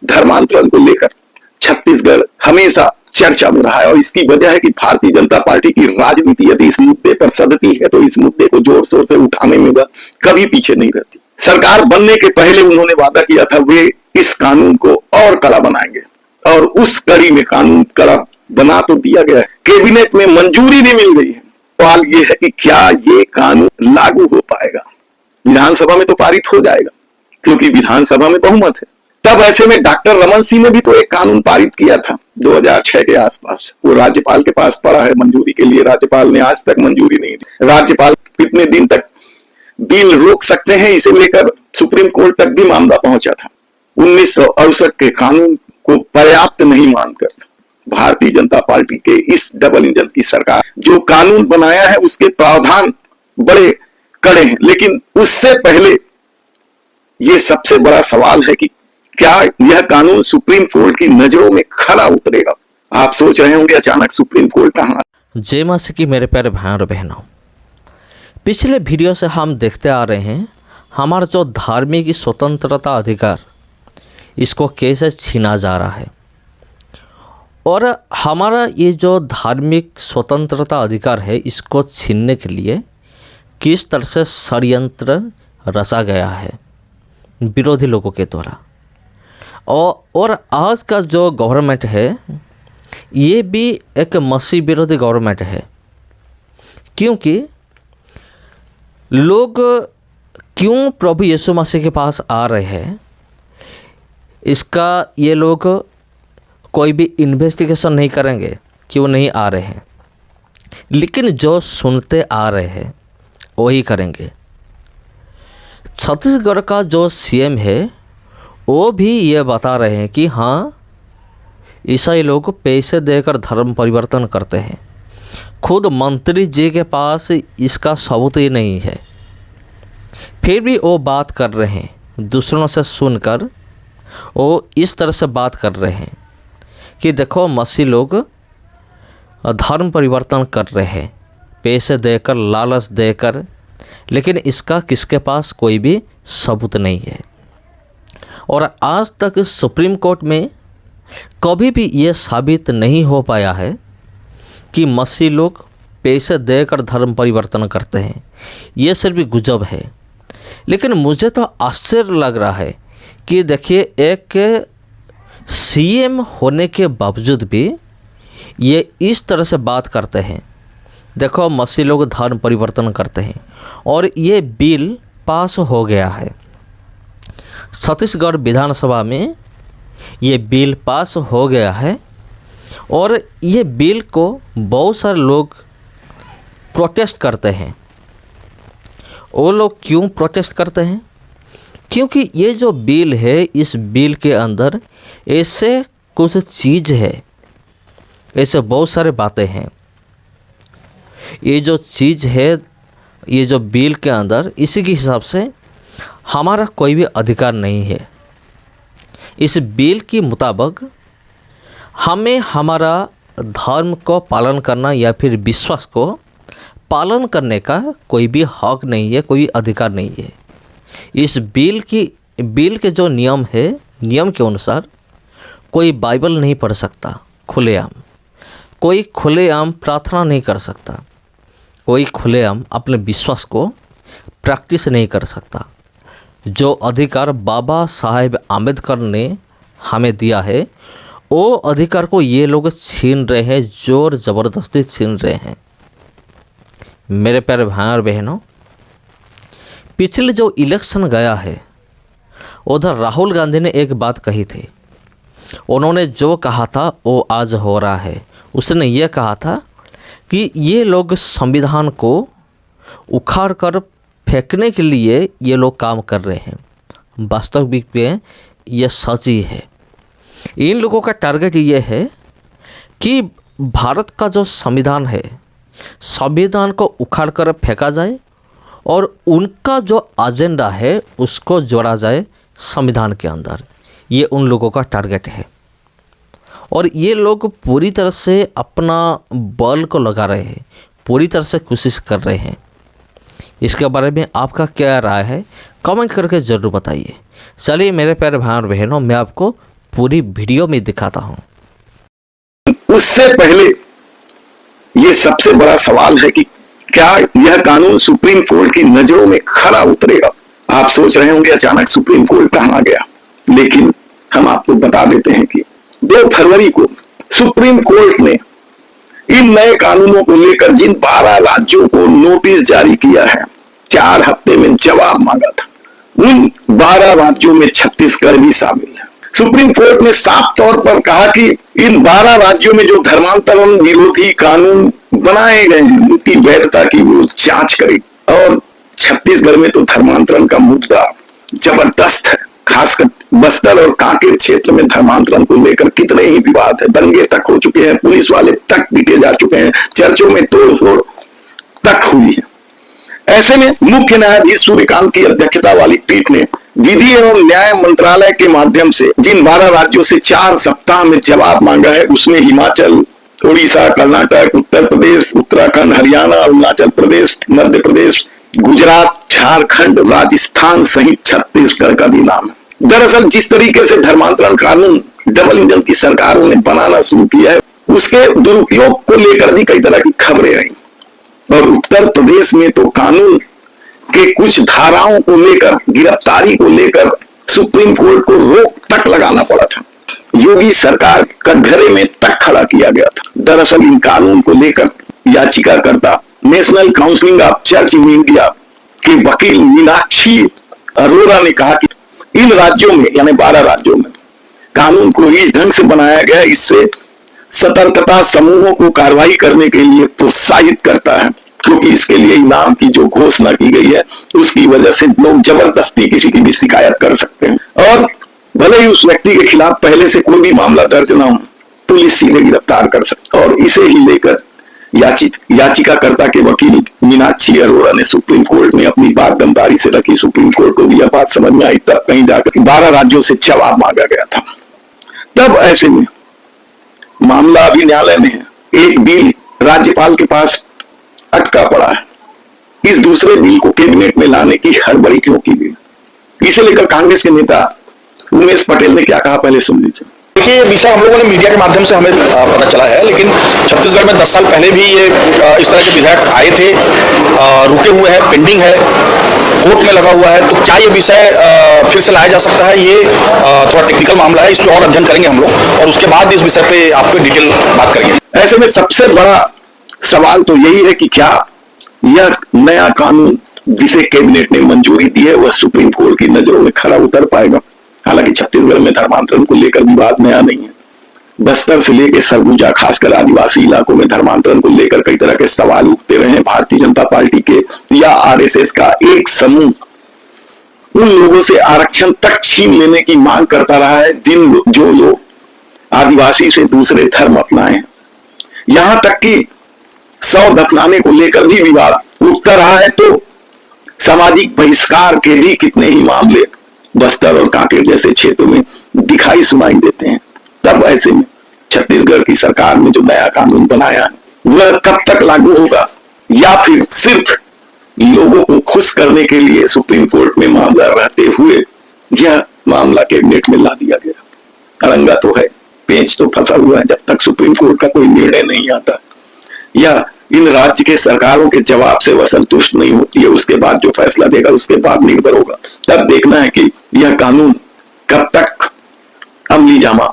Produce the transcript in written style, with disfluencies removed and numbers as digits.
धर्मांतरण को लेकर छत्तीसगढ़ हमेशा चर्चा में रहा है और इसकी वजह है कि भारतीय जनता पार्टी की राजनीति यदि इस मुद्दे पर सदती है तो इस मुद्दे को जोर शोर से उठाने में वह कभी पीछे नहीं रहती। सरकार बनने के पहले उन्होंने वादा किया था वे इस कानून को और कड़ा बनाएंगे और उस कड़ी में कानून कड़ा बना तो दिया गया है, कैबिनेट में मंजूरी भी मिल गई है। सवाल ये है कि क्या ये कानून लागू हो पाएगा। विधानसभा में तो पारित हो जाएगा क्योंकि विधानसभा में बहुमत है। तब ऐसे में डॉक्टर रमन सिंह ने भी तो एक कानून पारित किया था 2006 के आसपास, वो राज्यपाल के पास पड़ा है मंजूरी के लिए। राज्यपाल ने आज तक मंजूरी नहीं दी। राज्यपाल कितने दिन तक बिल रोक सकते हैं इसे लेकर सुप्रीम कोर्ट तक भी मामला पहुंचा था। 1968 के कानून को पर्याप्त नहीं मानकर भारतीय जनता पार्टी के इस डबल इंजन की सरकार जो कानून बनाया है उसके प्रावधान बड़े कड़े हैं, लेकिन उससे पहले ये सबसे बड़ा सवाल है कि क्या यह कानून सुप्रीम कोर्ट की नजरों में खरा उतरेगा। आप सोच रहे होंगे अचानक सुप्रीम कोर्ट कहां। जय मां की मेरे प्यारे भाई और बहनों, पिछले वीडियो से हम देखते आ रहे हैं हमारा जो धार्मिक स्वतंत्रता अधिकार इसको कैसे छीना जा रहा है और हमारा ये जो धार्मिक स्वतंत्रता अधिकार है इसको छीनने के लिए किस तरह से षड्यंत्र रचा गया है विरोधी लोगों के द्वारा। और आज का जो गवर्नमेंट है ये भी एक मसीह विरोधी गवर्नमेंट है, क्योंकि लोग क्यों प्रभु यीशु मसीह के पास आ रहे हैं इसका ये लोग कोई भी इन्वेस्टिगेशन नहीं करेंगे, क्यों नहीं आ रहे हैं, लेकिन जो सुनते आ रहे हैं वही करेंगे। छत्तीसगढ़ का जो सीएम है वो भी ये बता रहे हैं कि हाँ ईसाई लोग पैसे देकर धर्म परिवर्तन करते हैं। खुद मंत्री जी के पास इसका सबूत ही नहीं है, फिर भी वो बात कर रहे हैं। दूसरों से सुनकर वो इस तरह से बात कर रहे हैं कि देखो मसीह लोग धर्म परिवर्तन कर रहे हैं पैसे देकर, लालच देकर, लेकिन इसका किसके पास कोई भी सबूत नहीं है। और आज तक सुप्रीम कोर्ट में कभी भी ये साबित नहीं हो पाया है कि मसीह लोग पैसे देकर धर्म परिवर्तन करते हैं। ये सिर्फ गुजब है। लेकिन मुझे तो आश्चर्य लग रहा है कि देखिए एक सीएम होने के बावजूद भी ये इस तरह से बात करते हैं, देखो मसीह लोग धर्म परिवर्तन करते हैं। और ये बिल पास हो गया है छत्तीसगढ़ विधानसभा में, ये बिल पास हो गया है और ये बिल को बहुत सारे लोग प्रोटेस्ट करते हैं। वो लोग क्यों प्रोटेस्ट करते हैं? क्योंकि ये जो बिल है इस बिल के अंदर ऐसे कुछ चीज़ है, ऐसे बहुत सारे बातें हैं। ये जो चीज़ है ये जो बिल के अंदर, इसी के हिसाब से हमारा कोई भी अधिकार नहीं है। इस बिल के मुताबिक हमें हमारा धर्म को पालन करना या फिर विश्वास को पालन करने का कोई भी हक नहीं है, कोई अधिकार नहीं है। इस बिल के जो नियम है, नियम के अनुसार कोई बाइबल नहीं पढ़ सकता खुलेआम, कोई खुलेआम प्रार्थना नहीं कर सकता, कोई खुलेआम अपने विश्वास को प्रैक्टिस नहीं कर सकता। जो अधिकार बाबा साहेब आम्बेडकर ने हमें दिया है वो अधिकार को ये लोग छीन रहे हैं, जोर ज़बरदस्ती छीन रहे हैं। मेरे प्यारे भाई और बहनों, पिछले जो इलेक्शन गया है उधर राहुल गांधी ने एक बात कही थी। उन्होंने जो कहा था वो आज हो रहा है। उसने ये कहा था कि ये लोग संविधान को उखाड़ कर फेंकने के लिए ये लोग काम कर रहे हैं। वास्तविक में ये सच ही है। इन लोगों का टारगेट ये है कि भारत का जो संविधान है, संविधान को उखाड़ कर फेंका जाए और उनका जो एजेंडा है उसको जोड़ा जाए संविधान के अंदर। ये उन लोगों का टारगेट है और ये लोग पूरी तरह से अपना बल को लगा रहे हैं, पूरी तरह से कोशिश कर रहे हैं। इसके बारे में आपका क्या राय है कमेंट करके ज़रूर बताइए। चलिए मेरे प्यारे भाई और बहनों, मैं आपको पूरी वीडियो में दिखाता हूँ। उससे पहले ये सबसे बड़ा सवाल है कि क्या यह कानून सुप्रीम कोर्ट की नजरों में खरा उतरेगा। आप सोच रहे होंगे अचानक सुप्रीम कोर्ट कहाँ गया, लेकिन हम आपको बता देते हैं कि 2 फरवरी को सुप्रीम कोर्ट ने इन नए कानूनों को लेकर जिन 12 राज्यों को नोटिस जारी किया है, 4 हफ्ते में जवाब मांगा था, उन 12 राज्यों में छत्तीसगढ़ भी शामिल है। सुप्रीम कोर्ट ने साफ तौर पर कहा कि इन 12 राज्यों में जो धर्मांतरण विरोधी कानून बनाए गए हैं उनकी वैधता की वो जांच करेगी। और छत्तीसगढ़ में तो धर्मांतरण का मुद्दा जबरदस्त है, खासकर बस्तर और कांकेर क्षेत्र में धर्मांतरण को लेकर कितने ही विवाद है, दंगे तक हो चुके हैं, पुलिस वाले तक पीटे जा चुके हैं, चर्चों में तोड़फोड़ तक हुई है। ऐसे में मुख्य न्यायाधीश सूर्यकांत की अध्यक्षता वाली पीठ ने विधि एवं न्याय मंत्रालय के माध्यम से जिन 12 राज्यों से 4 सप्ताह में जवाब मांगा है, उसमें हिमाचल, उड़ीसा, कर्नाटक, उत्तर प्रदेश, उत्तराखंड, हरियाणा, अरुणाचल प्रदेश, मध्य प्रदेश, गुजरात, झारखंड, राजस्थान सहित छत्तीसगढ़ का भी नाम है। दरअसल जिस तरीके से धर्मांतरण कानून डबल इंजन की सरकारों ने बनाना शुरू किया है, उसके दुरुपयोग को लेकर भी कई तरह की खबरें आई। और उत्तर प्रदेश में तो कानून के कुछ धाराओं को लेकर, गिरफ्तारी को लेकर सुप्रीम कोर्ट को रोक तक लगाना पड़ा था, योगी सरकार कटघरे में तक खड़ा किया गया था। दरअसल इन कानून को लेकर याचिकाकर्ता national council of church in India के वकील मीनाक्षी अरोरा ने कहा कि इन राज्यों में, यानी 12 राज्यों में, कानून को इस ढंग से बनाया गया है, इससे सतर्कता समूहों को कार्रवाई करने के लिए प्रोत्साहित करता है, क्योंकि इसके लिए इनाम की जो घोषणा की गई है उसकी वजह से लोग जबरदस्ती किसी की भी शिकायत कर सकते हैं, और भले ही उस व्यक्ति के खिलाफ पहले से कोई भी मामला दर्ज ना हो, पुलिस सीधे गिरफ्तार कर सकती। और इसे ही लेकर याचिकाकर्ता के वकील मीनाक्षी अरोरा ने सुप्रीम कोर्ट में अपनी बात दमदारी से रखी। सुप्रीम कोर्ट को भी यह बात समझ में आई, तब कहीं जाकर 12 राज्यों से जवाब मांगा गया था। तब ऐसे में मामला अभी न्यायालय में है, एक बिल राज्यपाल के पास अटका पड़ा है, इस दूसरे बिल को कैबिनेट में लाने की हड़बड़ी क्यों की गई, इसे लेकर कांग्रेस के नेता उमेश पटेल ने क्या कहा, पहले सुन लीजिए। देखिए, ये विषय हम लोगों ने मीडिया के माध्यम से हमें पता चला है, लेकिन छत्तीसगढ़ में 10 साल पहले भी ये इस तरह के विधेयक आए थे, रुके हुए हैं, पेंडिंग है, कोर्ट में लगा हुआ है। तो क्या ये विषय फिर से लाया जा सकता है? ये थोड़ा टेक्निकल मामला है, इस पर और अध्ययन करेंगे हम लोग और उसके बाद इस विषय पे आपको डिटेल बात करेंगे। ऐसे में सबसे बड़ा सवाल तो यही है कि क्या यह नया कानून जिसे कैबिनेट ने मंजूरी दी है वह सुप्रीम कोर्ट की नजरों में खरा उतर पाएगा। हालांकि छत्तीसगढ़ में धर्मांतरण को लेकर विवाद नया नहीं है, बस्तर से लेकर सरगुजा, खासकर आदिवासी इलाकों में धर्मांतरण को लेकर कई तरह के सवाल उठते रहे हैं। भारतीय जनता पार्टी के या आरएसएस का एक समूह उन लोगों से आरक्षण तक छीन लेने की मांग करता रहा है जो लोग आदिवासी से दूसरे धर्म अपनाए। यहां तक कि शव दफनाने को लेकर भी विवाद उठता रहा है, तो सामाजिक बहिष्कार के भी कितने ही मामले बस्तर और कांकेर जैसे क्षेत्रों में दिखाई सुनाई देते हैं। तब ऐसे में छत्तीसगढ़ की सरकार ने जो नया कानून बनाया है वह कब तक लागू होगा, या फिर सिर्फ लोगों को खुश करने के लिए सुप्रीम कोर्ट में मामला रहते हुए यह मामला कैबिनेट में ला दिया गया। अड़ंगा तो है, पेंच तो फंसा हुआ है, जब तक सुप्रीम कोर्ट का कोई निर्णय नहीं आता या इन राज्य के सरकारों के जवाब से वह संतुष्ट नहीं होती है, उसके बाद जो फैसला देगा उसके बाद निर्भर होगा। तब देखना है कि यह कानून कब तक अमली जामा